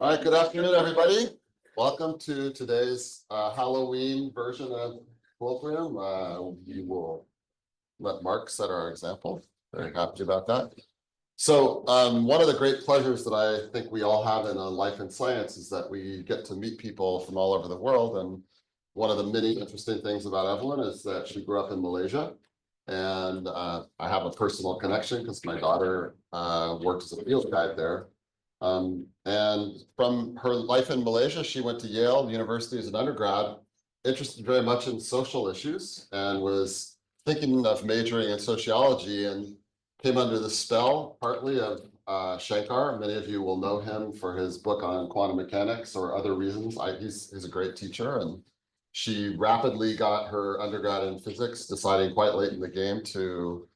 All right, good afternoon, everybody. Welcome to today's Halloween version of Equilibrium. We will let Mark set our example. Very happy about that. So one of the great pleasures that I think we all have in life and science is that we get to meet people from all over the world. And one of the many interesting things about Evelyn is that she grew up in Malaysia. And I have a personal connection because my daughter worked as a field guide there. And from her life in Malaysia, she went to Yale University as an undergrad, interested very much in social issues, and was thinking of majoring in sociology, and came under the spell partly of Shankar. Many of you will know him for his book on quantum mechanics or other reasons. He's a great teacher, and she rapidly got her undergrad in physics, deciding quite late in the game to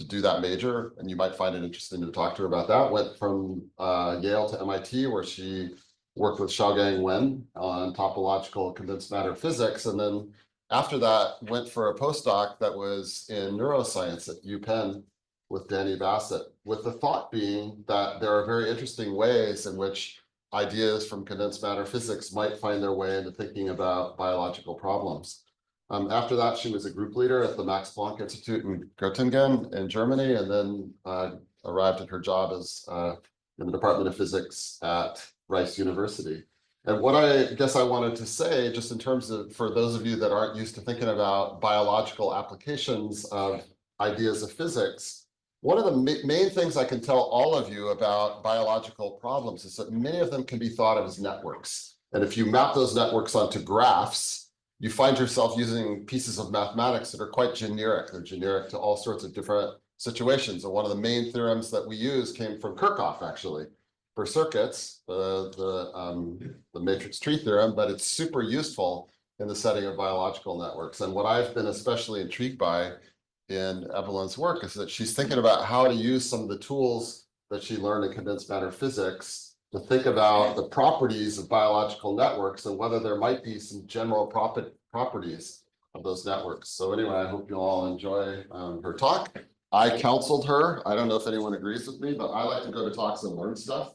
do that major, and you might find it interesting to talk to her about that. Went from Yale to MIT, where she worked with Xiaogang Wen on topological condensed matter physics, and then after that went for a postdoc that was in neuroscience at UPenn with Danny Bassett, with the thought being that there are very interesting ways in which ideas from condensed matter physics might find their way into thinking about biological problems. After that, she was a group leader at the Max Planck Institute in Göttingen in Germany, and then arrived at her job as in the Department of Physics at Rice University. And what I guess I wanted to say, just in terms of, for those of you that aren't used to thinking about biological applications of ideas of physics, one of the main things I can tell all of you about biological problems is that many of them can be thought of as networks. And if you map those networks onto graphs, you find yourself using pieces of mathematics that are quite generic. They're generic to all sorts of different situations. And one of the main theorems that we use came from Kirchhoff, actually, for circuits, the matrix tree theorem, but it's super useful in the setting of biological networks. And what I've been especially intrigued by in Evelyn's work is that she's thinking about how to use some of the tools that she learned in condensed matter physics to think about the properties of biological networks and whether there might be some general properties of those networks. So anyway, I hope you all enjoy her talk. I counseled her. I don't know if anyone agrees with me, but I like to go to talks and learn stuff.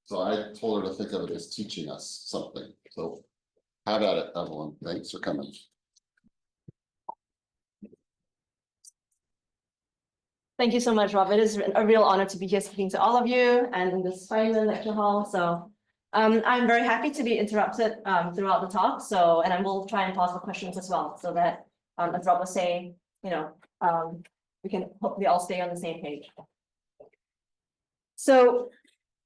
So I told her to think of it as teaching us something. So have at it, Evelyn. Thanks for coming. Thank you so much, Rob. It is a real honor to be here speaking to all of you and in this Feynman lecture hall. So I'm very happy to be interrupted throughout the talk. So, and I will try and pause for questions as well, so that as Rob was saying, we can hopefully all stay on the same page. So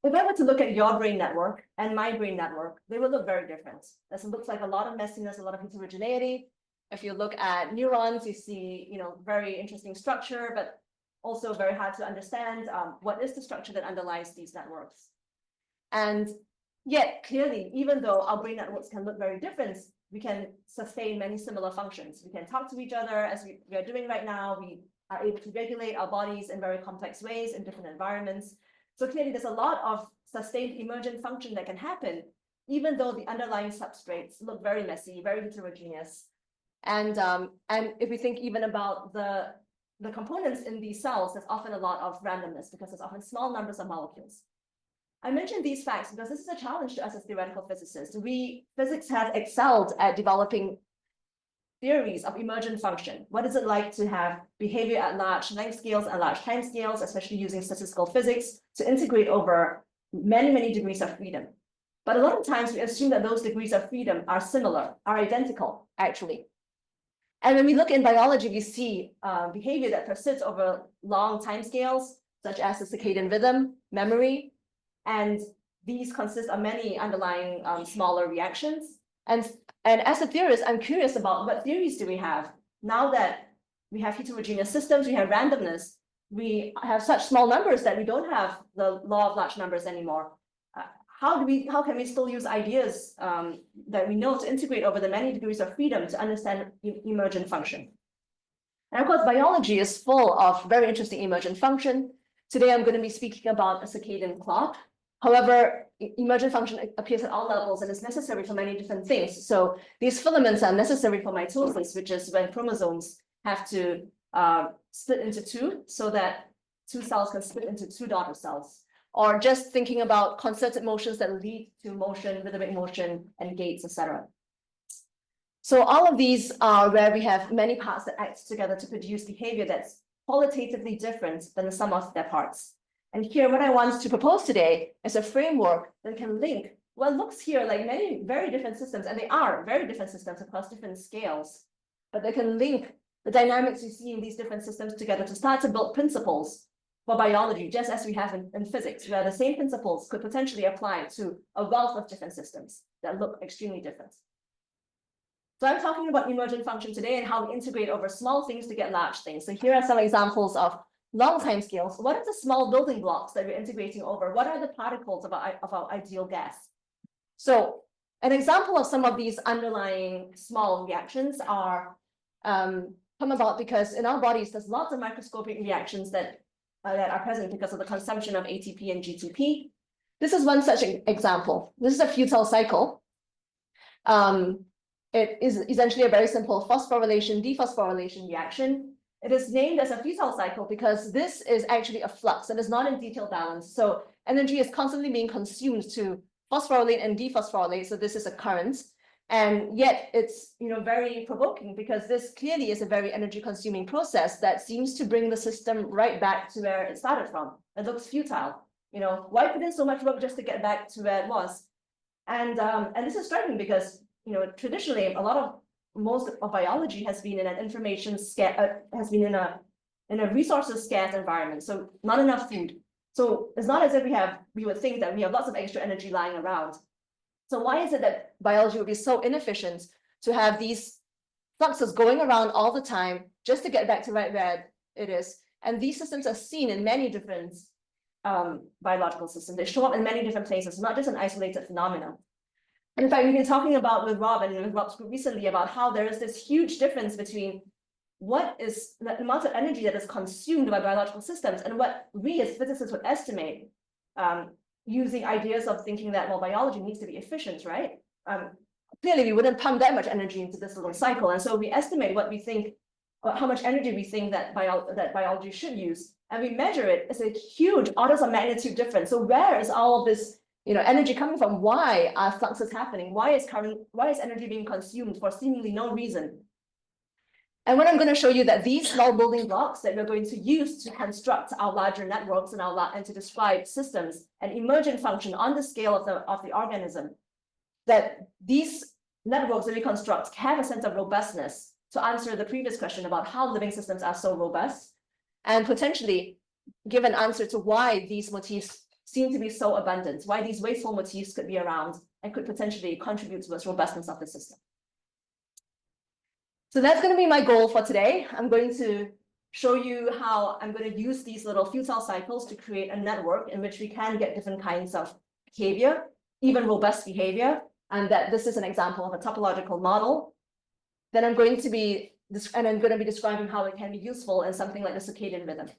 if I were to look at your brain network and my brain network, they will look very different. This looks like a lot of messiness, a lot of heterogeneity. If you look at neurons, you see, very interesting structure, but also very hard to understand what is the structure that underlies these networks. And yet, clearly, even though our brain networks can look very different, we can sustain many similar functions. We can talk to each other as we are doing right now. We are able to regulate our bodies in very complex ways in different environments. So clearly, there's a lot of sustained emergent function that can happen, even though the underlying substrates look very messy, very heterogeneous. And if we think even about the components in these cells, there's often a lot of randomness because there's often small numbers of molecules. I mentioned these facts because this is a challenge to us as theoretical physicists. Physics has excelled at developing theories of emergent function. What is it like to have behavior at large length scales and large time scales, especially using statistical physics to integrate over many, many degrees of freedom? But a lot of times we assume that those degrees of freedom are similar, are identical, actually. And when we look in biology, we see behavior that persists over long timescales, such as the circadian rhythm, memory, and these consist of many underlying smaller reactions. And as a theorist, I'm curious about what theories do we have now that we have heterogeneous systems, we have randomness, we have such small numbers that we don't have the law of large numbers anymore. How can we still use ideas that we know to integrate over the many degrees of freedom to understand emergent function? And of course, biology is full of very interesting emergent function. Today, I'm going to be speaking about a circadian clock. However, emergent function appears at all levels and is necessary for many different things. So these filaments are necessary for mitosis, which is when chromosomes have to split into two so that two cells can split into two daughter cells. or just thinking about concerted motions that lead to motion, rhythmic motion, and gates, etc. So all of these are where we have many parts that act together to produce behavior that's qualitatively different than the sum of their parts. And here, what I want to propose today is a framework that can link what looks here like many very different systems, and they are very different systems across different scales, but they can link the dynamics you see in these different systems together to start to build principles for biology, just as we have in physics, where the same principles could potentially apply to a wealth of different systems that look extremely different. So I'm talking about emergent function today and how we integrate over small things to get large things. So here are some examples of long time scales. What are the small building blocks that we're integrating over? What are the particles of our ideal gas? So an example of some of these underlying small reactions are come about because in our bodies, there's lots of microscopic reactions that are present because of the consumption of ATP and GTP. This is one such example. This is a futile cycle. It is essentially a very simple phosphorylation, dephosphorylation reaction. It is named as a futile cycle because this is actually a flux and is not in detailed balance. So energy is constantly being consumed to phosphorylate and dephosphorylate. So this is a current. And yet it's very provoking because this clearly is a very energy consuming process that seems to bring the system right back to where it started from. It looks futile. Why put in so much work just to get back to where it was? And this is striking because traditionally most of biology has been in an information scarce, has been in a resources scarce environment. So not enough food. So it's not as if we would think that we have lots of extra energy lying around. So why is it that biology would be so inefficient to have these fluxes going around all the time just to get back to right where it is? And these systems are seen in many different biological systems. They show up in many different places, not just an isolated phenomenon. And in fact, we've been talking with Rob and with Rob's group recently about how there is this huge difference between what is the amount of energy that is consumed by biological systems and what we as physicists would estimate using ideas of thinking that, well, biology needs to be efficient, right? Clearly, we wouldn't pump that much energy into this little cycle. And so we estimate what we think, how much energy we think that biology should use. And we measure it as a huge orders of magnitude difference. So where is all of this energy coming from? Why are fluxes happening? Why is energy being consumed for seemingly no reason? And when I'm going to show you that these small building blocks that we're going to use to construct our larger networks and to describe systems and emergent function on the scale of the organism, that these networks that we construct have a sense of robustness to answer the previous question about how living systems are so robust, and potentially give an answer to why these motifs seem to be so abundant, why these wasteful motifs could be around and could potentially contribute to the robustness of the system. So that's going to be my goal for today. I'm going to show you how I'm going to use these little futile cycles to create a network in which we can get different kinds of behavior, even robust behavior, and that this is an example of a topological model. Then I'm going to be describing how it can be useful in something like the circadian rhythm.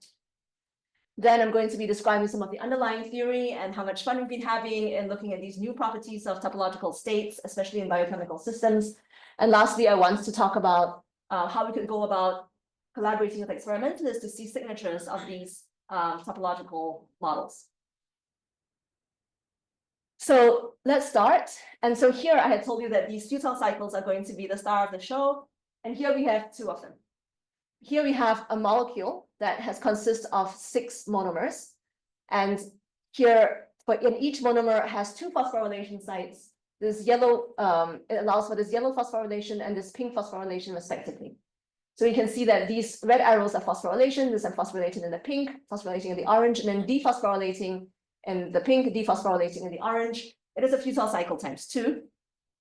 Then I'm going to be describing some of the underlying theory and how much fun we've been having in looking at these new properties of topological states, especially in biochemical systems. And lastly, I want to talk about how we could go about collaborating with experimentalists to see signatures of these topological models. So let's start. And so here I had told you that these futile cycles are going to be the star of the show. And here we have two of them. Here we have a molecule that consists of 6 monomers. And here, in each monomer has 2 phosphorylation sites. This yellow, it allows for this yellow phosphorylation and this pink phosphorylation respectively. So you can see that these red arrows are phosphorylation, this is phosphorylating in the pink, phosphorylating in the orange, and then dephosphorylating in the pink, dephosphorylating in the orange. It is a futile cycle times 2.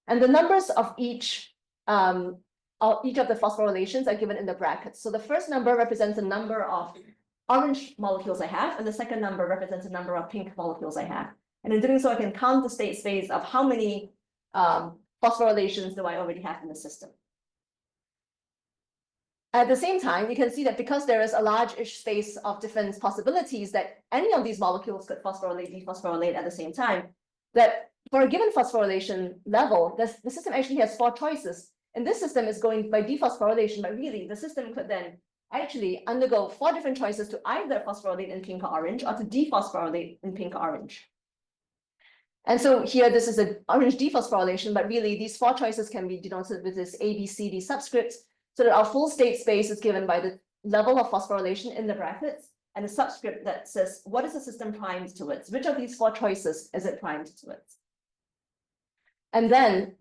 And the numbers of each of the phosphorylations are given in the brackets. So the first number represents the number of orange molecules I have, and the second number represents the number of pink molecules I have. And in doing so, I can count the state space of how many phosphorylations do I already have in the system. At the same time, you can see that because there is a large-ish space of different possibilities that any of these molecules could phosphorylate, dephosphorylate at the same time, that for a given phosphorylation level, the system actually has 4 choices. And this system is going by dephosphorylation, but really the system could then actually undergo 4 different choices to either phosphorylate in pink or orange or to dephosphorylate in pink or orange. And so here, this is an orange dephosphorylation, but really these 4 choices can be denoted with this A, B, C, D subscripts, so that our full state space is given by the level of phosphorylation in the brackets and a subscript that says, what is the system primed towards? Which of these 4 choices is it primed towards? And then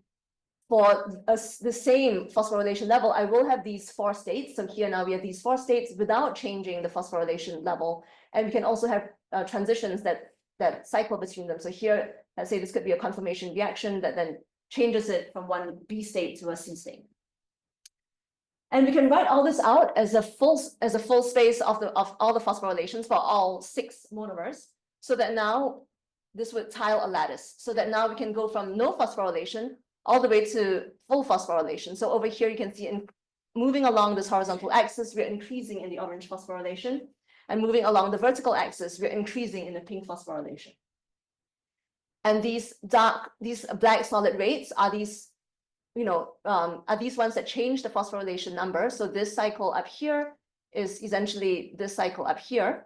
for the same phosphorylation level, I will have these 4 states. So here now we have these 4 states without changing the phosphorylation level. And we can also have transitions that cycle between them. So here, let's say this could be a conformation reaction that then changes it from one B state to a C state. And we can write all this out as a full space of all the phosphorylations for all 6 monomers, so that now this would tile a lattice, so that now we can go from no phosphorylation all the way to full phosphorylation. So over here, you can see in moving along this horizontal axis, we're increasing in the orange phosphorylation, and moving along the vertical axis, we're increasing in the pink phosphorylation. And these black solid rates are these, are these ones that change the phosphorylation number. So this cycle up here is essentially this cycle up here.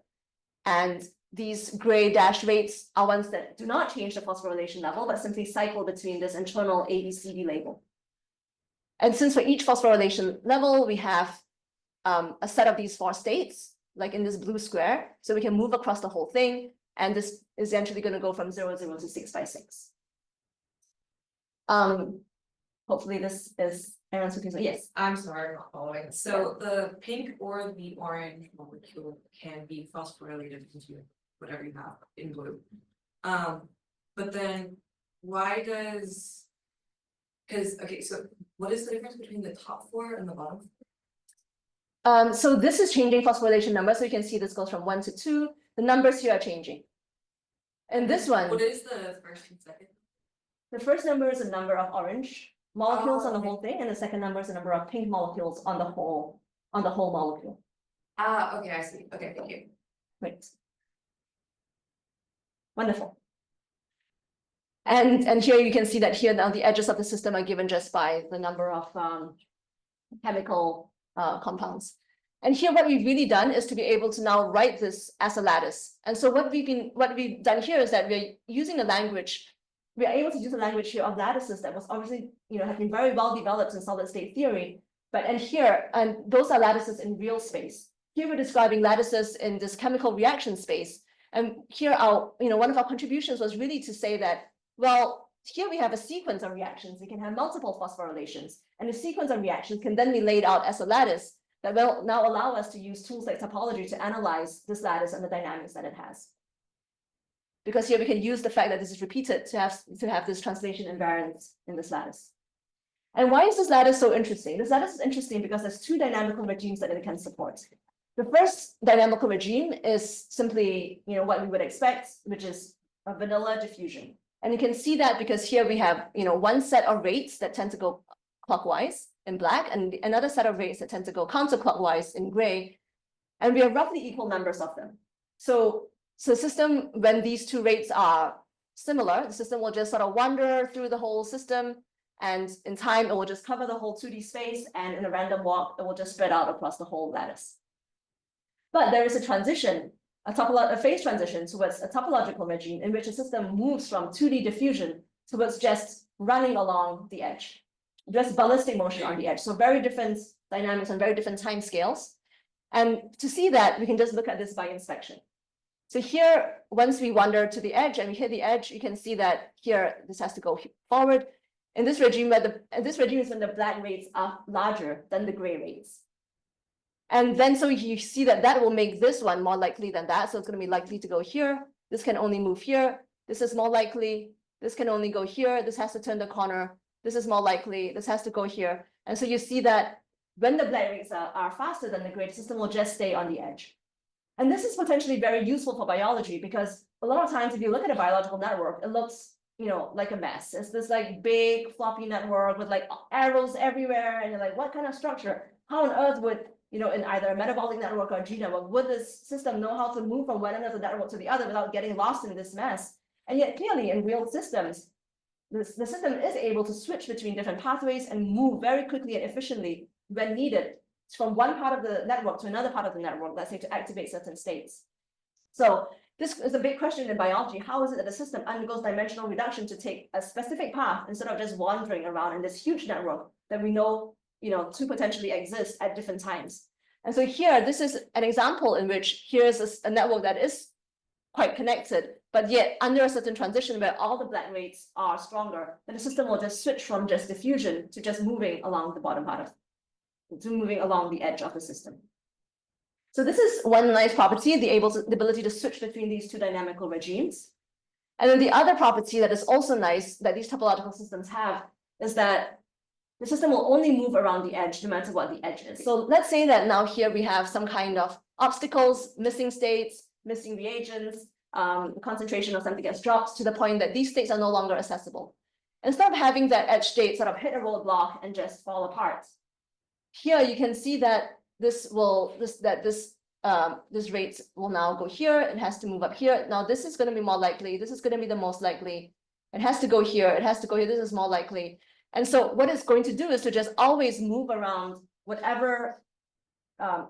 And these gray dashed rates are ones that do not change the phosphorylation level, but simply cycle between this internal ABCD label. And since for each phosphorylation level, we have a set of these 4 states, like in this blue square, so we can move across the whole thing. And this is essentially going to go from 0, 0 to 6 by 6. Hopefully this is everyone's looking. Yes. I'm sorry, I'm not following. So the pink or the orange molecule can be phosphorylated into whatever you have in blue. But then why does, okay, so what is the difference between the top 4 and the bottom 4? So this is changing phosphorylation number. So you can see this goes from 1 to 2. The numbers here are changing. And this one. What is the first and second? The first number is the number of orange molecules on the whole thing, and the second number is the number of pink molecules on the whole molecule. Okay, I see. Okay, thank you. Right. Wonderful. And here you can see that here now the edges of the system are given just by the number of chemical compounds. And here what we've really done is to be able to now write this as a lattice. And so what we've done here is that we're using a language. We're able to use a language here of lattices that was obviously, has been very well developed in solid state theory. And those are lattices in real space. Here we're describing lattices in this chemical reaction space. And here one of our contributions was really to say that, well, here we have a sequence of reactions. We can have multiple phosphorylations, and the sequence of reactions can then be laid out as a lattice that will now allow us to use tools like topology to analyze this lattice and the dynamics that it has. Because here we can use the fact that this is repeated to have this translation invariance in this lattice. And why is this lattice so interesting? This lattice is interesting because there's 2 dynamical regimes that it can support. The first dynamical regime is simply, what we would expect, which is a vanilla diffusion. And you can see that because here we have, one set of rates that tend to go clockwise in black, and another set of rates that tend to go counterclockwise in gray. And we have roughly equal numbers of them. So the system, when these 2 rates are similar, the system will just sort of wander through the whole system. And in time, it will just cover the whole 2D space. And in a random walk, it will just spread out across the whole lattice. But there is a transition, a phase transition towards a topological regime in which the system moves from 2D diffusion towards just running along the edge, just ballistic motion on the edge. So very different dynamics and very different time scales. And to see that, we can just look at this by inspection. So here, once we wander to the edge and we hit the edge, you can see that here, this has to go forward. In this regime, this regime is when the black rates are larger than the gray rates. And then so you see that will make this one more likely than that. So it's going to be likely to go here. This can only move here. This is more likely. This can only go here. This has to turn the corner. This is more likely. This has to go here. And so you see that when the black rates are faster than the gray, the system will just stay on the edge. And this is potentially very useful for biology because a lot of times if you look at a biological network, it looks, like a mess. It's this like big floppy network with like arrows everywhere. And you're like, what kind of structure? How on earth would, in either a metabolic network or a gene network, would this system know how to move from one end of the network to the other without getting lost in this mess? And yet clearly in real systems, the system is able to switch between different pathways and move very quickly and efficiently when needed from one part of the network to another part of the network, let's say to activate certain states. So this is a big question in biology. How is it that the system undergoes dimensional reduction to take a specific path instead of just wandering around in this huge network that we know, to potentially exist at different times? And so here, this is an example in which here's a network that is quite connected, but yet under a certain transition where all the black rates are stronger, then the system will just switch from just diffusion to just moving along the bottom part to moving along the edge of the system. So this is one nice property, the ability to switch between these two dynamical regimes. And then the other property that is also nice that these topological systems have is that the system will only move around the edge no matter what the edge is. So let's say that now here we have some kind of obstacles, missing states, missing reagents, the concentration of something gets dropped to the point that these states are no longer accessible. Instead of having that edge state sort of hit a roadblock and just fall apart, here you can see that this rate will now go here. It has to move up here. Now this is going to be more likely. This is going to be the most likely. It has to go here. It has to go here. This is more likely. And so what it's going to do is to just always move around whatever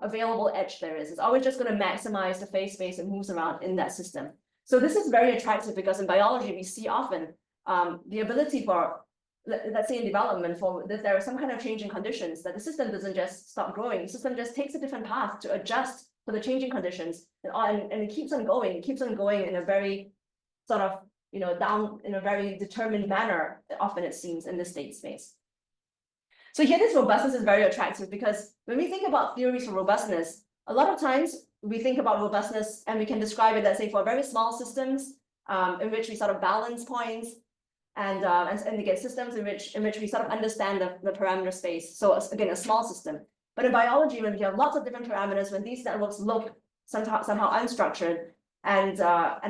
available edge there is. It's always just going to maximize the phase space it moves around in that system. So this is very attractive because in biology, we see often the ability for, let's say in development, for if there is some kind of change in conditions, that the system doesn't just stop growing. The system just takes a different path to adjust for the changing conditions. And it keeps on going. It keeps on going in a very sort of, down in a very determined manner, often it seems, in the state space. So here, this robustness is very attractive because when we think about theories for robustness, a lot of times we think about robustness and we can describe it, let's say, for very small systems in which we sort of balance points and we get systems in which we sort of understand the parameter space. So again, a small system. But in biology, when we have lots of different parameters, when these networks look somehow unstructured and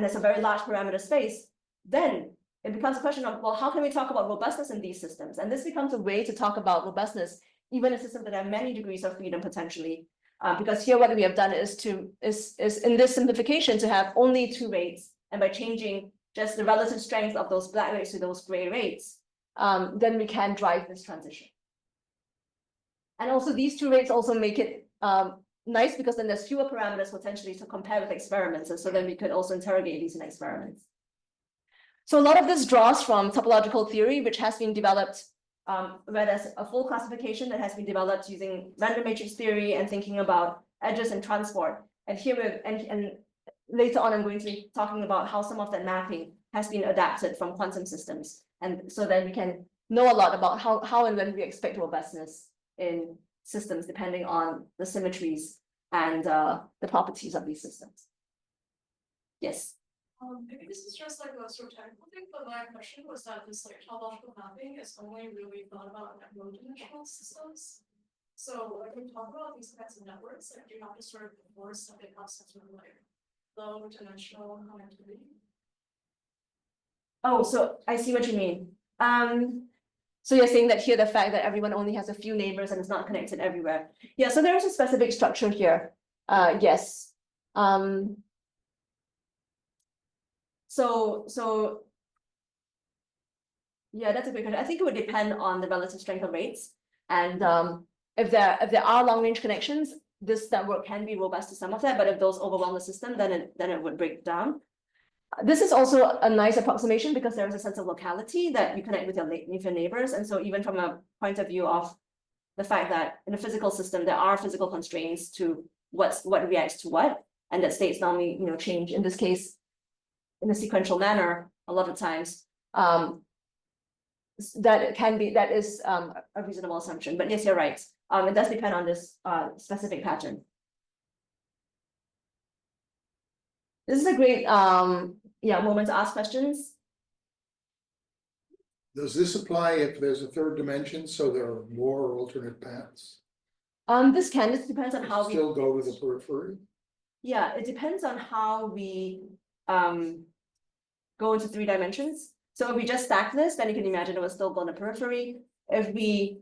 it's a very large parameter space, then it becomes a question of, well, how can we talk about robustness in these systems? And this becomes a way to talk about robustness, even in systems that have many degrees of freedom potentially. Because here what we have done is in this simplification to have only two rates, and by changing just the relative strength of those black rates to those gray rates, then we can drive this transition. And also these two rates also make it nice because then there's fewer parameters potentially to compare with experiments. And so then we could also interrogate these in experiments. So a lot of this draws from topological theory, which has been developed, where there's a full classification that has been developed using random matrix theory and thinking about edges and transport. And here and later on, I'm going to be talking about how some of that mapping has been adapted from quantum systems. And so then we can know a lot about how and when we expect robustness in systems, depending on the symmetries and the properties of these systems. Yes. Maybe this is just like a sort of technical thing, but my question was that this like topological mapping is only really thought about in low-dimensional systems. So when we talk about these kinds of networks, like you have to sort of force that they have some sort of like low-dimensional connectivity. Oh, so I see what you mean. So you're saying that here the fact that everyone only has a few neighbors and it's not connected everywhere. Yeah, so there is a specific structure here. Yes. So yeah, that's a great question. I think it would depend on the relative strength of rates. And if there are long range connections, this network can be robust to some of that, but if those overwhelm the system, then it would break down. This is also a nice approximation because there is a sense of locality that you connect with your neighbors. And so even from a point of view of the fact that in a physical system, there are physical constraints to what reacts to what, and that states normally change, in this case, in a sequential manner, a lot of times, that is a reasonable assumption. But yes, you're right. It does depend on this specific pattern. This is a great moment to ask questions. Does this apply if there's a third dimension, so there are more alternate paths? This depends on how we still go to the periphery? Yeah, it depends on how we go into 3 dimensions. So if we just stack this, then you can imagine it will still go in the periphery. If we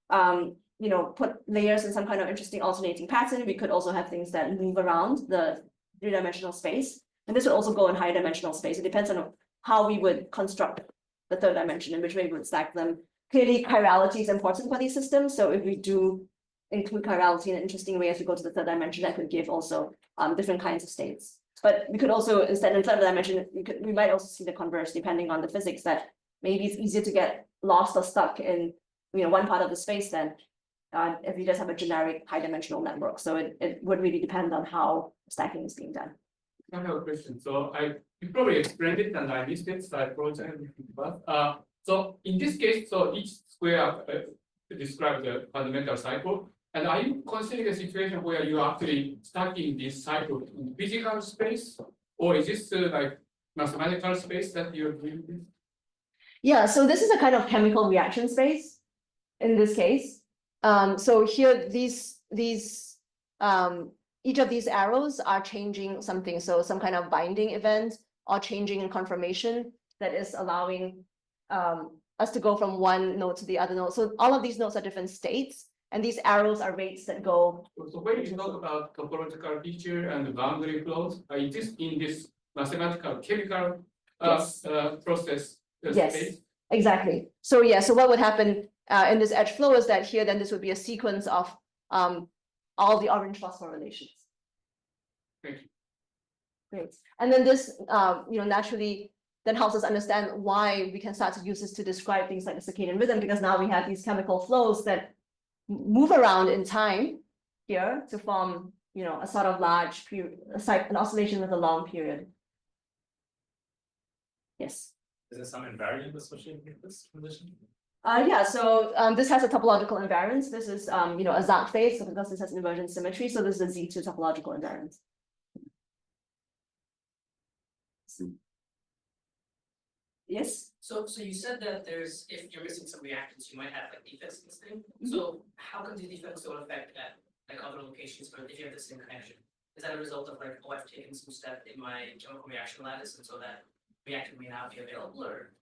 put layers in some kind of interesting alternating pattern, we could also have things that move around the 3-dimensional space. And this would also go in higher dimensional space. It depends on how we would construct the 3rd dimension and which way we would stack them. Clearly, chirality is important for these systems. So if we do include chirality in an interesting way as we go to the third dimension that could give also different kinds of states. But we could also, instead in third dimension, we might also see the converse depending on the physics that maybe it's easier to get lost or stuck in one part of the space than if you just have a generic high dimensional network. So it would really depend on how stacking is being done. I have a question. So you probably explained it and I missed it, so I apologize. So in this case, so each square describes the fundamental cycle. And are you considering a situation where you're actually stacking this cycle in physical space, or is this like mathematical space that you're doing this? Yeah, so this is a kind of chemical reaction space in this case. So here each of these arrows are changing something, so some kind of binding event or changing in conformation that is allowing us to go from one node to the other node. So all of these nodes are different states, and these arrows are rates that go. So when you talk about topological feature and boundary flows, is this in this mathematical chemical Yes. process Yes. space? Exactly. So yeah, so what would happen in this edge flow is that here, then this would be a sequence of all the orange phosphorylations. Thank you. Great. And then this, naturally then helps us understand why we can start to use this to describe things like the circadian rhythm, because now we have these chemical flows that move around in time here to form, a sort of large period, an oscillation with a long period. Yes. Is there some invariant associated with this condition? Yeah, so this has a topological invariance. This is a Zach phase, so because this has inversion symmetry, so this is a Z2 topological invariance. Yes. So you said that if you're missing some reactants, you might have like defects in this thing. So how can these defects don't affect at like other locations, but if you have the same connection? Is that a result of like, I've taken some step in my chemical reaction lattice, and so that reactant may not be available, or?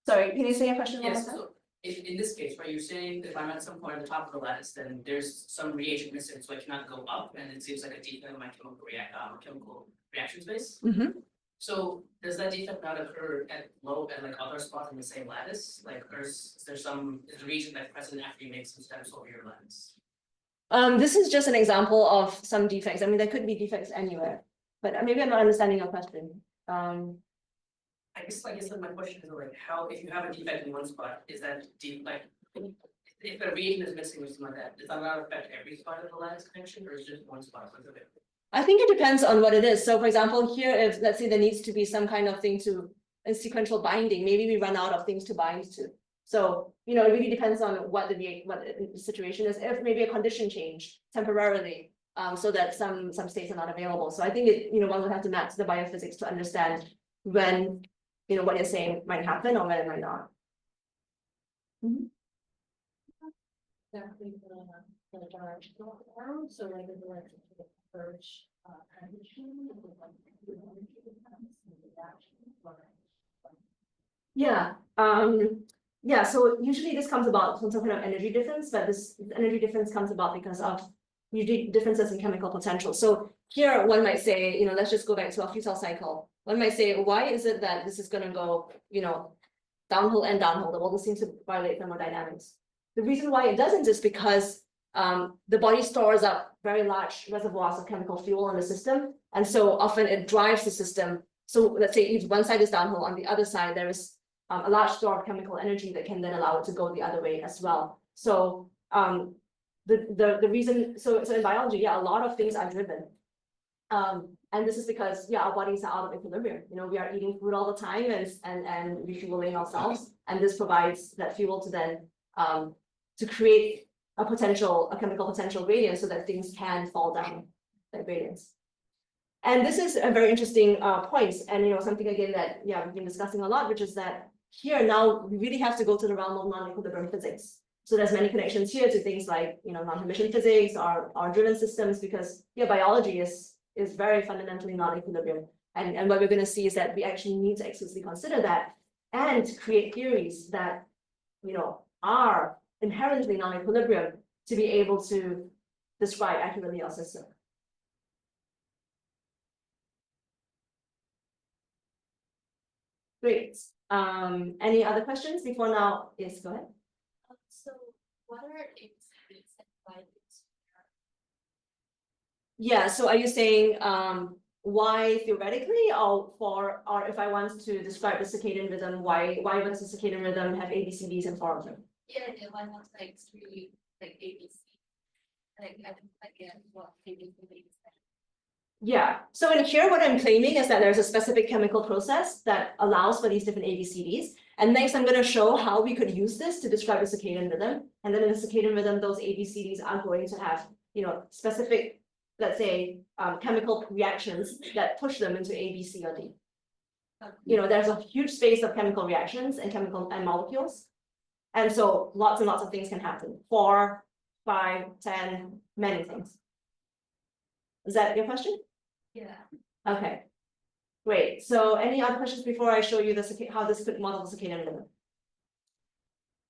Sorry, can you say your question one more Yes, time? so in this case, right, you're saying if I'm at some point at the top of the lattice, then there's some reagent missing, so I cannot go up, and it seems like a defect in my chemical reaction space. So does that defect not occur at like other spots in the same lattice? Like, is the region that's present after you make some steps over your lattice? This is just an example of some defects. I mean, there could be defects anywhere, but maybe I'm not understanding your question. I guess that my question is like, how, if you have a defect in one spot, is that like, if a reagent is missing or something like that, does that not affect every spot of the lattice connection, or is it just one spot specific? I think it depends on what it is. So for example, here, if let's say there needs to be some kind of thing a sequential binding, maybe we run out of things to bind to. So, it really depends on what the situation is. If maybe a condition change temporarily, so that some states are not available. So I think one would have to map to the biophysics to understand when, what you're saying might happen or when it might not. So like the direction to the purge condition. Yeah. Yeah. So usually this comes about from some kind of energy difference, but this energy difference comes about because of usually differences in chemical potential. So here one might say, let's just go back to our futile cycle. One might say, why is it that this is going to go, downhill and downhill? Well, this seems to violate thermodynamics. The reason why it doesn't is because the body stores up very large reservoirs of chemical fuel in the system, and so often it drives the system. So let's say if one side is downhill, on the other side there is a large store of chemical energy that can then allow it to go the other way as well. So the reason, so in biology, yeah, a lot of things are driven. And this is because, our bodies are out of equilibrium. We are eating food all the time and refueling ourselves. And this provides that fuel to then to create a chemical potential gradient so that things can fall down that gradients. And this is a very interesting point. And something again that we've been discussing a lot, which is that here now we really have to go to the realm of non-equilibrium physics. So there's many connections here to things like non-Hermitian physics or driven systems, because biology is very fundamentally non-equilibrium. And what we're going to see is that we actually need to explicitly consider that and create theories that are inherently non-equilibrium to be able to describe accurately our system. Great. Any other questions before now? Yes, go ahead. So what are its Yeah, so are you saying why theoretically or if I want to describe the circadian rhythm, why does the circadian rhythm have ABCDs and 4 of them? Yeah, why not like 3 like ABC? Like I don't get what ABC means. Yeah, so in here, what I'm claiming is that there's a specific chemical process that allows for these different ABCDs. And next, I'm going to show how we could use this to describe the circadian rhythm. And then in the circadian rhythm, those ABCDs are going to have, specific, let's say, chemical reactions that push them into A, B, C, or D. There's a huge space of chemical reactions and molecules. And so lots and lots of things can happen. 4, 5, 10, many things. Is that your question? Yeah. Okay, great. So any other questions before I show you how this could model the circadian rhythm?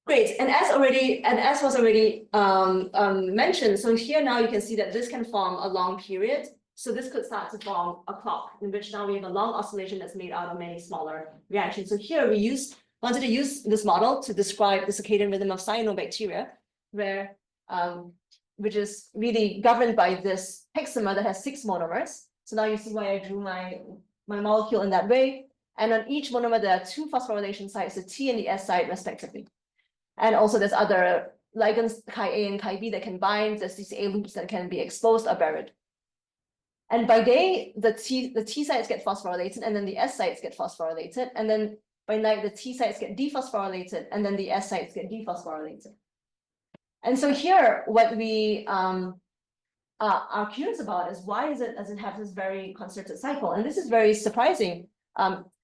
Great, and as was already mentioned, so here now you can see that this can form a long period. So this could start to form a clock in which now we have a long oscillation that's made out of many smaller reactions. So here we wanted to use this model to describe the circadian rhythm of cyanobacteria, where which is really governed by this hexamer that has 6 monomers. So now you see why I drew my molecule in that way. And on each monomer, there are 2 phosphorylation sites, the T and the S site respectively. And also there's other ligands, Chi-A and Chi-B that can bind. There's these A loops that can be exposed or buried. And by day, the T sites get phosphorylated and then the S sites get phosphorylated. And then by night, the T sites get dephosphorylated and then the S sites get dephosphorylated. And so here, what we are curious about is why does it have this very concerted cycle? And this is very surprising,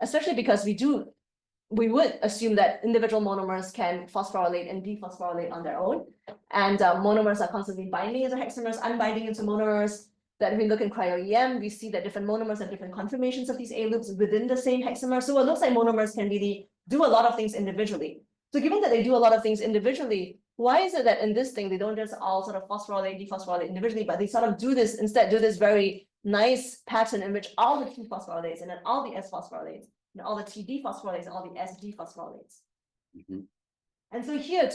especially because we would assume that individual monomers can phosphorylate and dephosphorylate on their own. And monomers are constantly binding into hexamers, unbinding into monomers. That if we look in cryo-EM, we see that different monomers have different conformations of these A loops within the same hexamer. So it looks like monomers can really do a lot of things individually. So given that they do a lot of things individually, why is it that in this thing, they don't just all sort of phosphorylate, dephosphorylate individually, but they sort of do this very nice pattern in which all the T phosphorylates and then all the S phosphorylates and all the T dephosphorylates and all the S dephosphorylates. Mhm. And so here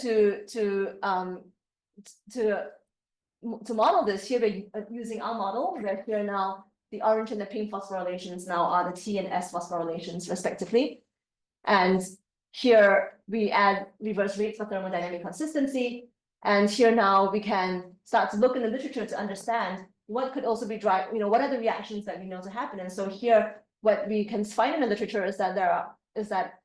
to model this, here we're using our model, where here now the orange and the pink phosphorylations now are the T and S phosphorylations respectively. And here we add reverse rates for thermodynamic consistency. And here now we can start to look in the literature to understand what could also be what are the reactions that we know to happen. And so here, what we can find in the literature is that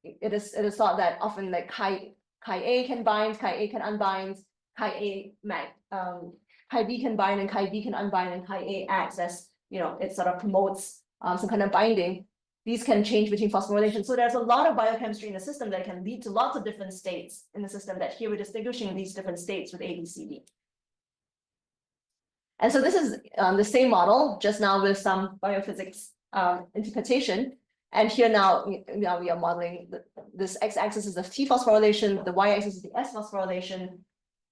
it is thought that often like Chi-A can bind, Chi-A can unbind, Chi-B can bind and Chi-B can unbind, and Chi-A acts as, it sort of promotes some kind of binding. These can change between phosphorylation. So there's a lot of biochemistry in the system that can lead to lots of different states in the system that here we're distinguishing these different states with A, B, C, D. And so this is the same model, just now with some biophysics interpretation. And here now we are modeling this x-axis is the T phosphorylation, the y-axis is the S phosphorylation.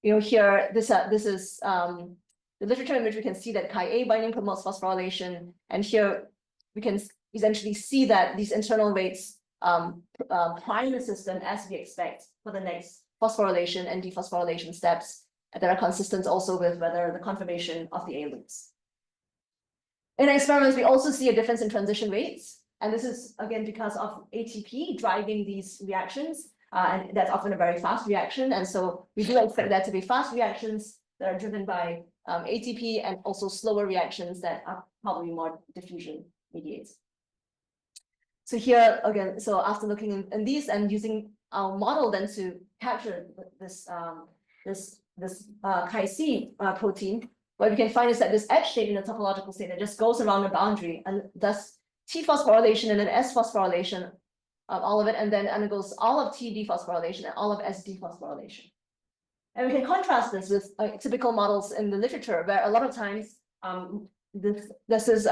Here this is the literature in which we can see that Chi-A binding promotes phosphorylation, and here we can essentially see that these internal rates prime the system as we expect for the next phosphorylation and dephosphorylation steps that are consistent also with whether the conformation of the A loops. In experiments, we also see a difference in transition rates, and this is again because of ATP driving these reactions, and that's often a very fast reaction, and so we do expect that to be fast reactions that are driven by ATP, and also slower reactions that are probably more diffusion mediated. So here again, so after looking in these and using our model then to capture this Chi-C protein, what we can find is that this edge state in the topological state that just goes around the boundary, and thus T phosphorylation and then S phosphorylation of all of it, and then undergoes all of T dephosphorylation and all of S dephosphorylation. And we can contrast this with typical models in the literature, where a lot of times this is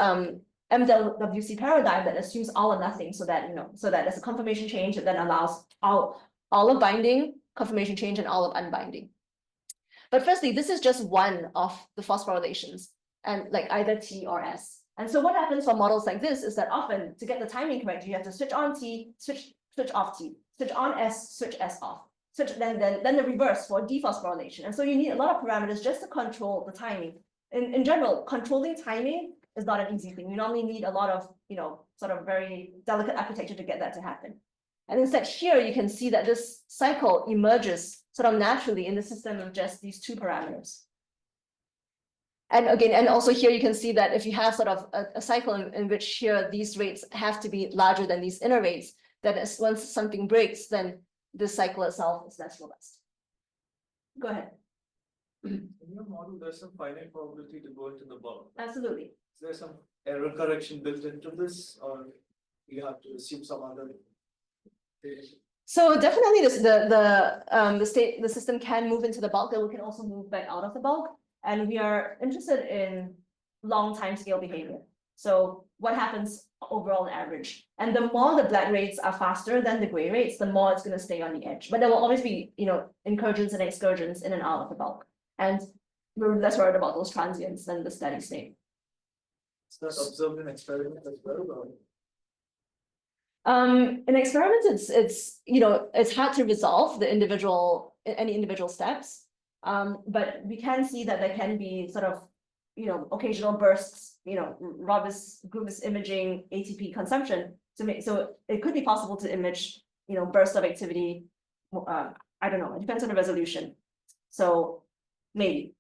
MWC paradigm that assumes all or nothing, so that there's a conformation change that then allows all of binding, conformation change, and all of unbinding. But firstly, this is just one of the phosphorylations, and like either T or S. And so what happens for models like this is that often to get the timing correct, you have to switch on T, switch off T, switch on S, switch S off. such then the reverse for dephosphorylation. And so you need a lot of parameters just to control the timing. In general, controlling timing is not an easy thing. You normally need a lot of, sort of very delicate architecture to get that to happen. And instead here, you can see that this cycle emerges sort of naturally in the system of just these two parameters. And again, and also here you can see that if you have sort of a cycle in which here these rates have to be larger than these inner rates, that is once something breaks, then this cycle itself is less robust. Go ahead. In your model, there's some finite probability to go into the bulk. Absolutely. Is there some error correction built into this, or you have to assume some other? So definitely the system can move into the bulk, and we can also move back out of the bulk. And we are interested in long time scale behavior. So what happens overall on average? And the more the black rates are faster than the gray rates, the more it's going to stay on the edge. But there will always be, incursions and excursions in and out of the bulk. And we're less worried about those transients than the steady state. It's not observed in experiments as well, or? In experiments, it's hard to resolve any individual steps. But we can see that there can be sort of, occasional bursts, robust groups imaging ATP consumption so it could be possible to image, bursts of activity. I don't know, it depends on the resolution. So maybe.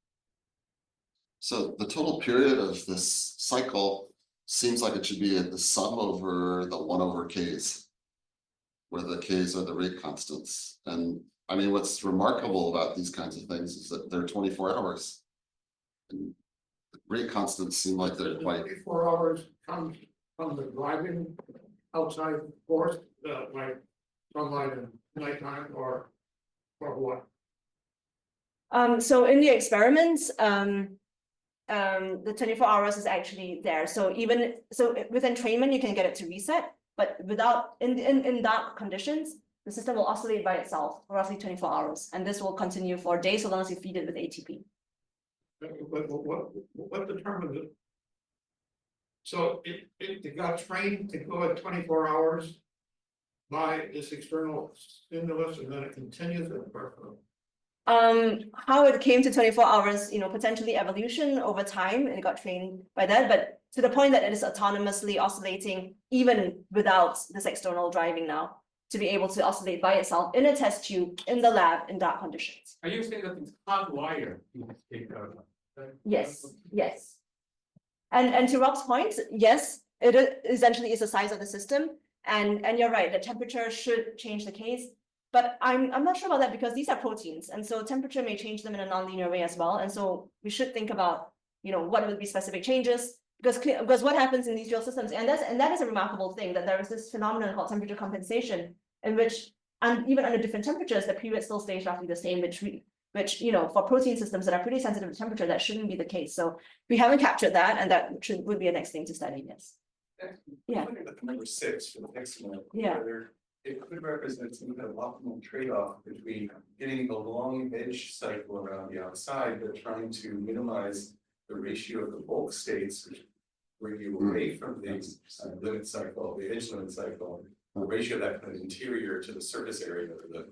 So the total period of this cycle seems like it should be at the sum over the 1 over k's, where the k's are the rate constants. And I mean, what's remarkable about these kinds of things is that they're 24 hours. And the rate constants seem like they're quite. 24 hours comes from the driving outside force, like sunlight and nighttime, or what? So in the experiments, the 24 hours is actually there. So with entrainment, you can get it to reset, but without in dark conditions, the system will oscillate by itself for roughly 24 hours, and this will continue for days so long as you feed it with ATP. But what determines it? So it got trained to go at 24 hours by this external stimulus, and then it continues at How it came to 24 hours, potentially evolution over time, and it got trained by that, but to the point that it is autonomously oscillating even without this external driving now, to be able to oscillate by itself in a test tube in the lab in dark conditions. Are you saying that it's hardwired to take care of that? Yes, yes. And to Rob's point, yes, it essentially is the size of the system. And you're right, the temperature should change the case. But I'm not sure about that because these are proteins. And so temperature may change them in a nonlinear way as well. And so we should think about, what would be specific changes. Because what happens in these real systems, and that is a remarkable thing, that there is this phenomenon called temperature compensation, in which, and even under different temperatures, the period still stays roughly the same, which for protein systems that are pretty sensitive to temperature, that shouldn't be the case. So we haven't captured that, and that would be a next thing to study. Yes. Yeah. Looking at the number 6 for the next one. Yeah. Whether it could represent some kind of optimal trade-off between getting the long edge cycle around the outside, but trying to minimize the ratio of the bulk states, which bring you away from the limit cycle, the edge limit cycle, the ratio of that kind of interior to the surface area of the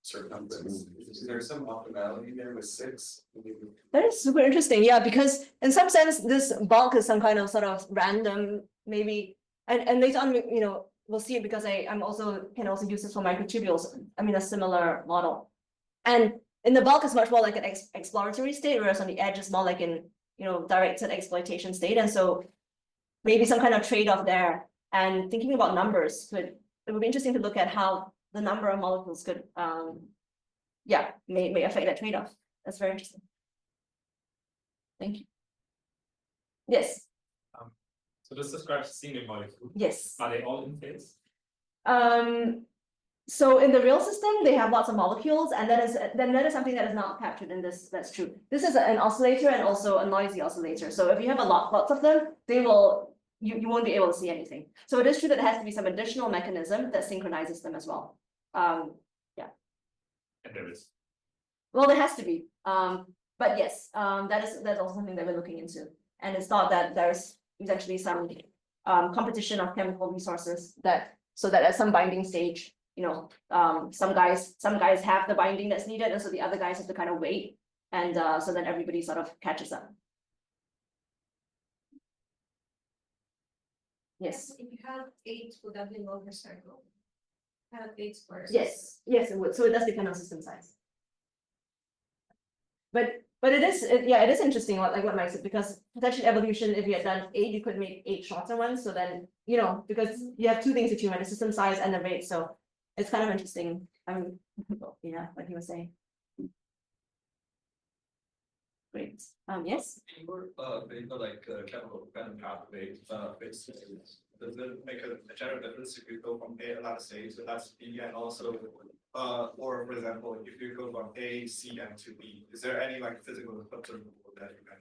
circumference. Is there some optimality there with 6? That is super interesting. Yeah, because in some sense, this bulk is some kind of sort of random, maybe, and later on, we'll see it because I can also use this for microtubules. I mean, a similar model. And in the bulk is much more like an exploratory state, whereas on the edge is more like an, directed exploitation state. And so maybe some kind of trade-off there. And thinking about numbers it would be interesting to look at how the number of molecules could, may affect that trade-off. That's very interesting. Thank you. Yes. So this describes single molecules. Yes. Are they all in phase? So in the real system, they have lots of molecules, and that is something that is not captured in this. That's true. This is an oscillator and also a noisy oscillator. So if you have lots of them, you won't be able to see anything. So it is true that there has to be some additional mechanism that synchronizes them as well. Yeah. And there is. Well, there has to be. But yes, that's also something that we're looking into. And it's thought that there's actually some competition of chemical resources so that at some binding stage, some guys have the binding that's needed, and so the other guys have to kind of wait. And so then everybody sort of catches up. Yes. If you have 8, would that be longer circle? Have 8 squares. Yes, it would. So it does depend on system size. But it is interesting what Mike said, because potentially evolution, if you had done 8, you could make 8 shorter ones. So then, because you have 2 things that you want, the system size and the rate. So it's kind of interesting. Yeah, like he was saying. Great. Yes. Your paper like chemical random pathway fits. Does it make a general difference if you go from A, let's say, so that's B, and also or for example, if you go from A, C, and to B, is there any like physical observable that you can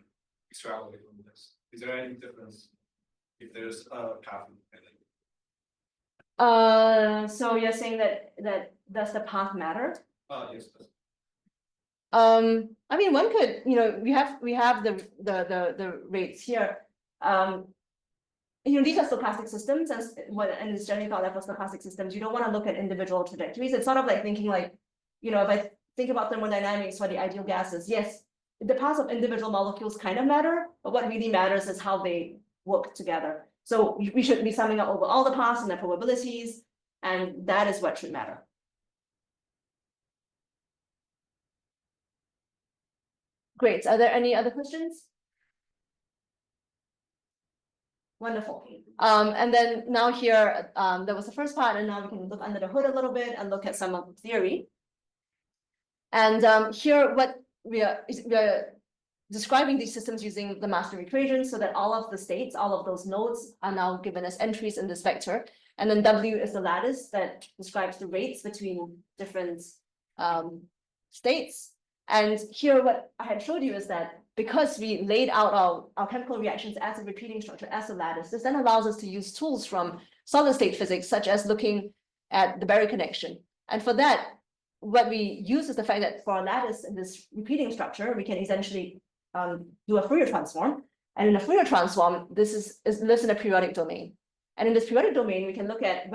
extrapolate from this? Is there any difference if there's a path? So you're saying that does the path matter? Yes. I mean, one could, we have the rates here. These are stochastic systems, and it's generally called stochastic systems. You don't want to look at individual trajectories. It's sort of like thinking if I think about thermodynamics for the ideal gases, yes, the paths of individual molecules kind of matter, but what really matters is how they work together. So we should be summing up over all the paths and their probabilities, and that is what should matter. Great. Are there any other questions? Wonderful. And then now here, that was the first part, and now we can look under the hood a little bit and look at some of the theory. And here, what we are describing these systems using the master equation, so that all of the states, all of those nodes are now given as entries in this vector. And then W is the lattice that describes the rates between different states. And here, what I had showed you is that because we laid out our chemical reactions as a repeating structure, as a lattice, this then allows us to use tools from solid state physics, such as looking at the barrier connection. And for that, what we use is the fact that for a lattice in this repeating structure, we can essentially do a Fourier transform. And in a Fourier transform, this lives in a periodic domain. And in this periodic domain, we can look at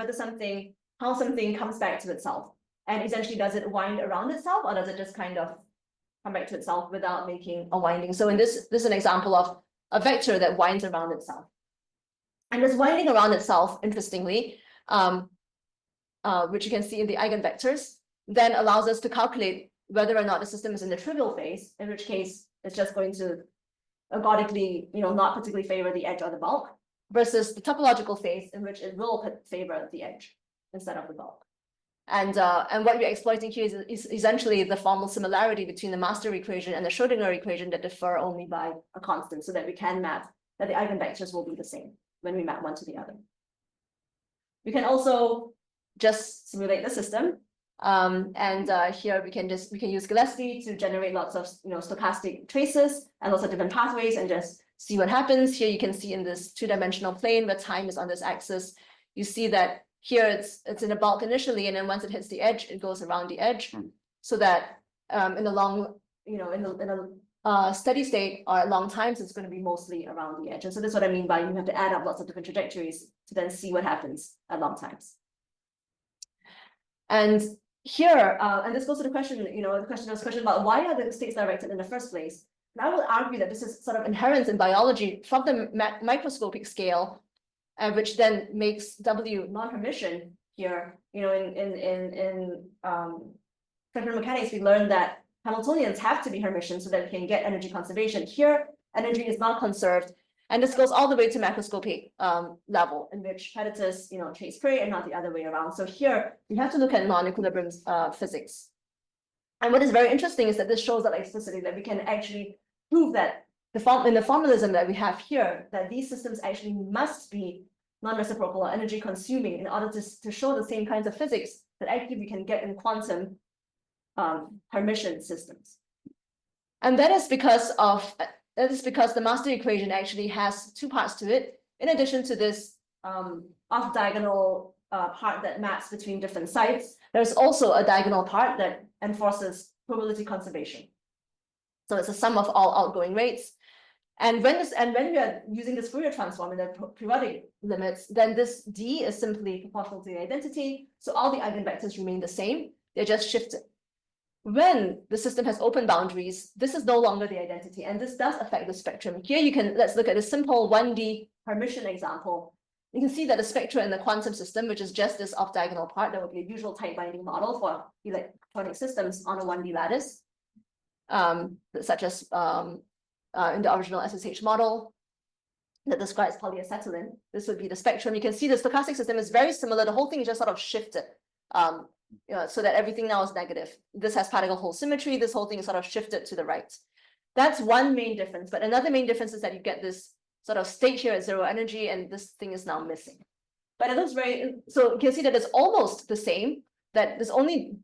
how something comes back to itself. And essentially, does it wind around itself, or does it just kind of come back to itself without making a winding? So in this is an example of a vector that winds around itself. And this winding around itself, interestingly, which you can see in the eigenvectors, then allows us to calculate whether or not the system is in the trivial phase, in which case it's just going to ergodically, not particularly favor the edge or the bulk, versus the topological phase, in which it will favor the edge instead of the bulk. And what we're exploiting here is essentially the formal similarity between the master equation and the Schrodinger equation that differ only by a constant, so that we can map that the eigenvectors will be the same when we map one to the other. We can also just simulate the system. Here we can use Gillespie to generate lots of stochastic traces and lots of different pathways and just see what happens. Here you can see in this 2-dimensional plane where time is on this axis. You see that here it's in a bulk initially, and then once it hits the edge, it goes around the edge, so that in the long, in a steady state or at long times, it's going to be mostly around the edge. And so that's what I mean by you have to add up lots of different trajectories to then see what happens at long times. And here, and this goes to the question, the question about why are the states directed in the first place? And I will argue that this is sort of inherent in biology from the microscopic scale, which then makes W non-Hermitian here. In quantum mechanics, we learned that Hamiltonians have to be Hermitian so that we can get energy conservation. Here, energy is not conserved, and this goes all the way to macroscopic level, in which predators, chase prey, and not the other way around. So here, we have to look at non-equilibrium physics. And what is very interesting is that this shows that explicitly that we can actually prove that in the formalism that we have here, that these systems actually must be non-reciprocal or energy consuming in order to show the same kinds of physics that actually we can get in quantum Hermitian systems. And that is because the master equation actually has 2 parts to it. In addition to this off-diagonal part that maps between different sites, there's also a diagonal part that enforces probability conservation. So it's a sum of all outgoing rates. And when we are using this Fourier transform in the periodic limits, then this D is simply proportional to the identity. So all the eigenvectors remain the same. They're just shifted. When the system has open boundaries, this is no longer the identity, and this does affect the spectrum. Here let's look at a simple 1D Hermitian example. You can see that the spectra in the quantum system, which is just this off-diagonal part, that would be a usual tight binding model for electronic systems on a 1D lattice, such as in the original SSH model that describes polyacetylene. This would be the spectrum. You can see the stochastic system is very similar. The whole thing is just sort of shifted so that everything now is negative. This has particle hole symmetry. This whole thing is sort of shifted to the right. That's one main difference. But another main difference is that you get this sort of state here at zero energy, and this thing is now missing. But it looks so you can see that it's almost the same, that there's only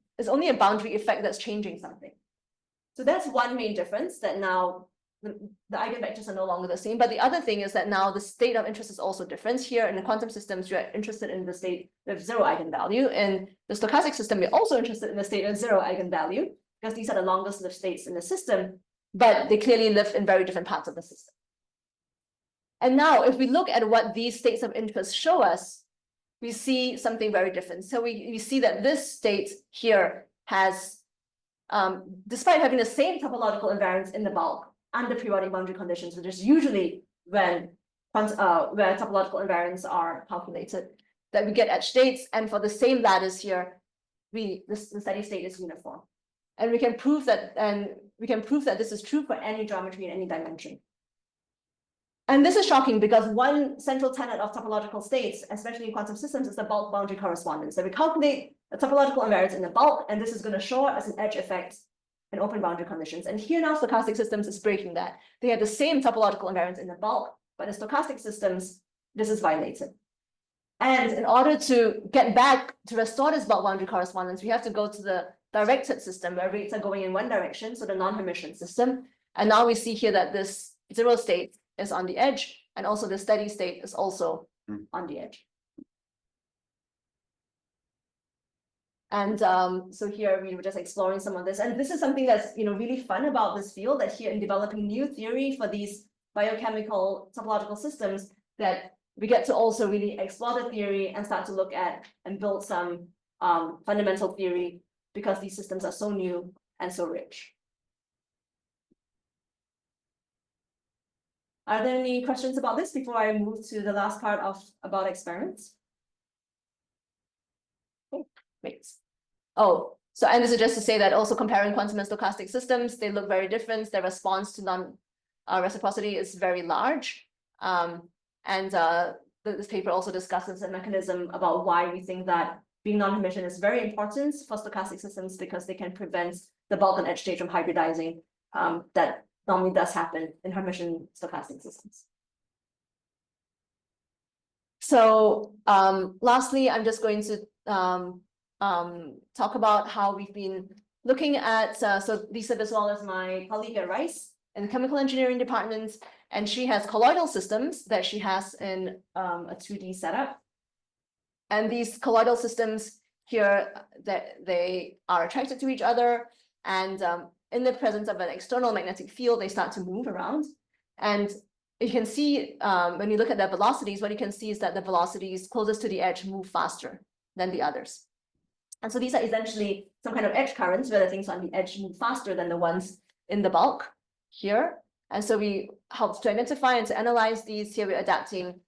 a boundary effect that's changing something. So that's one main difference, that now the eigenvectors are no longer the same. But the other thing is that now the state of interest is also different. Here in the quantum systems, you're interested in the state with zero eigenvalue. In the stochastic system, we're also interested in the state of zero eigenvalue, because these are the longest lived states in the system, but they clearly live in very different parts of the system. And now if we look at what these states of interest show us, we see something very different. So we see that this state here has, despite having the same topological invariance in the bulk, under periodic boundary conditions, which is usually when where topological invariants are calculated, that we get edge states, and for the same lattice here, the steady state is uniform. And we can prove that, this is true for any geometry in any dimension. And this is shocking because one central tenet of topological states, especially in quantum systems, is the bulk boundary correspondence. So we calculate the topological invariance in the bulk, and this is going to show up as an edge effect in open boundary conditions. And here now stochastic systems is breaking that. They have the same topological invariance in the bulk, but in stochastic systems, this is violated. And in order to get back to restore this bulk boundary correspondence, we have to go to the directed system where rates are going in one direction, so the non-Hermitian system. And now we see here that this zero state is on the edge, and also the steady state is also on the edge. And so here we were just exploring some of this, and this is something that's really fun about this field, that here in developing new theory for these biochemical topological systems, that we get to also really explore the theory and start to look at and build some fundamental theory, because these systems are so new and so rich. Are there any questions about this before I move to the last part about experiments? Okay, great. Oh, so and this is just to say that also comparing quantum and stochastic systems, they look very different. Their response to non-reciprocity is very large. This paper also discusses a mechanism about why we think that being non-Hermitian is very important for stochastic systems, because they can prevent the bulk and edge state from hybridizing that normally does happen in Hermitian stochastic systems. So lastly, I'm just going to talk about how we've been looking at, so Lisa Biswal is my colleague at Rice in the chemical engineering department, and she has colloidal systems that she has in a 2D setup. And these colloidal systems here, that they are attracted to each other, and in the presence of an external magnetic field, they start to move around. And you can see when you look at their velocities, what you can see is that the velocities closest to the edge move faster than the others. And so these are essentially some kind of edge currents, where the things on the edge move faster than the ones in the bulk here. And so we helped to identify and to analyze these. Here we're adapting